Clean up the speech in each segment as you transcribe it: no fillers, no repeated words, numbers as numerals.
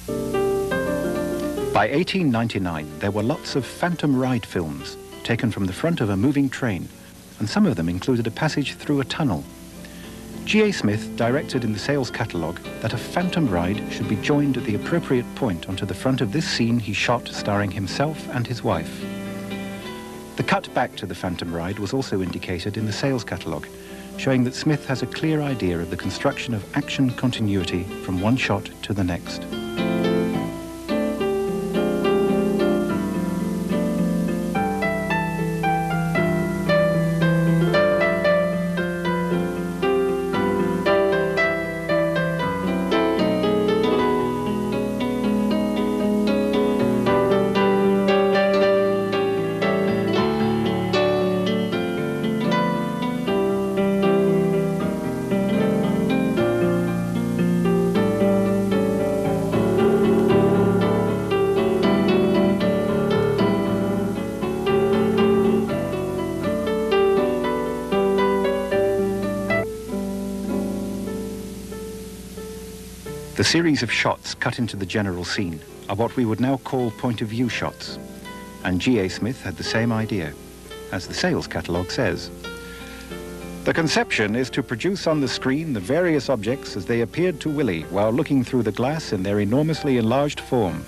By 1899, there were lots of phantom ride films taken from the front of a moving train, and some of them included a passage through a tunnel. G.A. Smith directed in the sales catalogue that a phantom ride should be joined at the appropriate point onto the front of this scene he shot starring himself and his wife. The cut back to the phantom ride was also indicated in the sales catalogue, showing that Smith has a clear idea of the construction of action continuity from one shot to the next. The series of shots cut into the general scene are what we would now call point-of-view shots, and G.A. Smith had the same idea, as the sales catalogue says. The conception is to produce on the screen the various objects as they appeared to Willie while looking through the glass in their enormously enlarged form.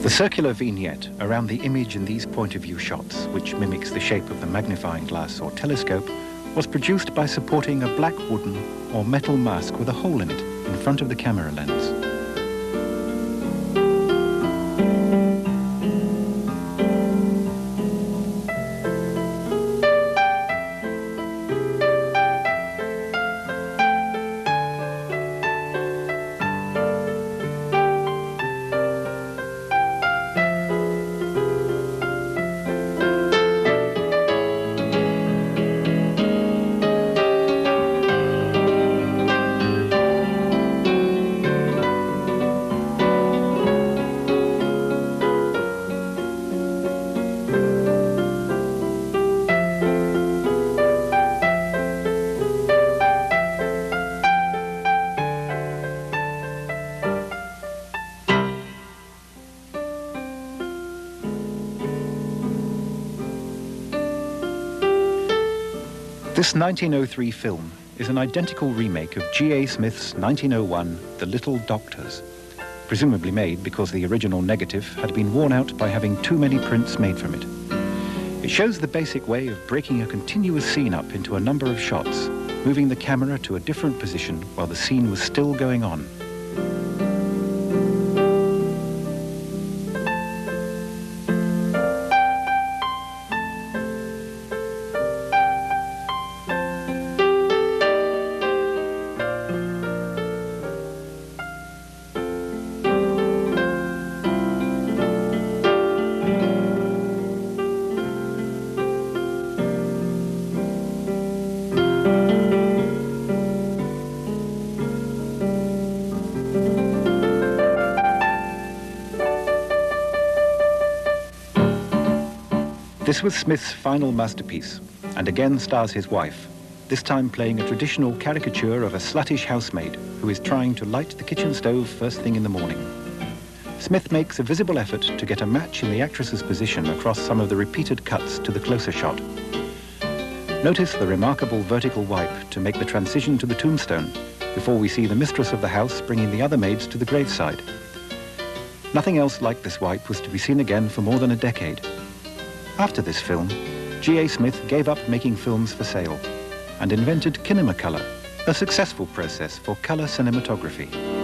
The circular vignette around the image in these point-of-view shots, which mimics the shape of the magnifying glass or telescope, was produced by supporting a black wooden or metal mask with a hole in it in front of the camera lens. This 1903 film is an identical remake of G.A. Smith's 1901 The Little Doctors, presumably made because the original negative had been worn out by having too many prints made from it. It shows the basic way of breaking a continuous scene up into a number of shots, moving the camera to a different position while the scene was still going on. This was Smith's final masterpiece, and again stars his wife, this time playing a traditional caricature of a sluttish housemaid who is trying to light the kitchen stove first thing in the morning. Smith makes a visible effort to get a match in the actress's position across some of the repeated cuts to the closer shot. Notice the remarkable vertical wipe to make the transition to the tombstone before we see the mistress of the house bringing the other maids to the graveside. Nothing else like this wipe was to be seen again for more than a decade. After this film, G.A. Smith gave up making films for sale and invented kinemacolor, a successful process for color cinematography.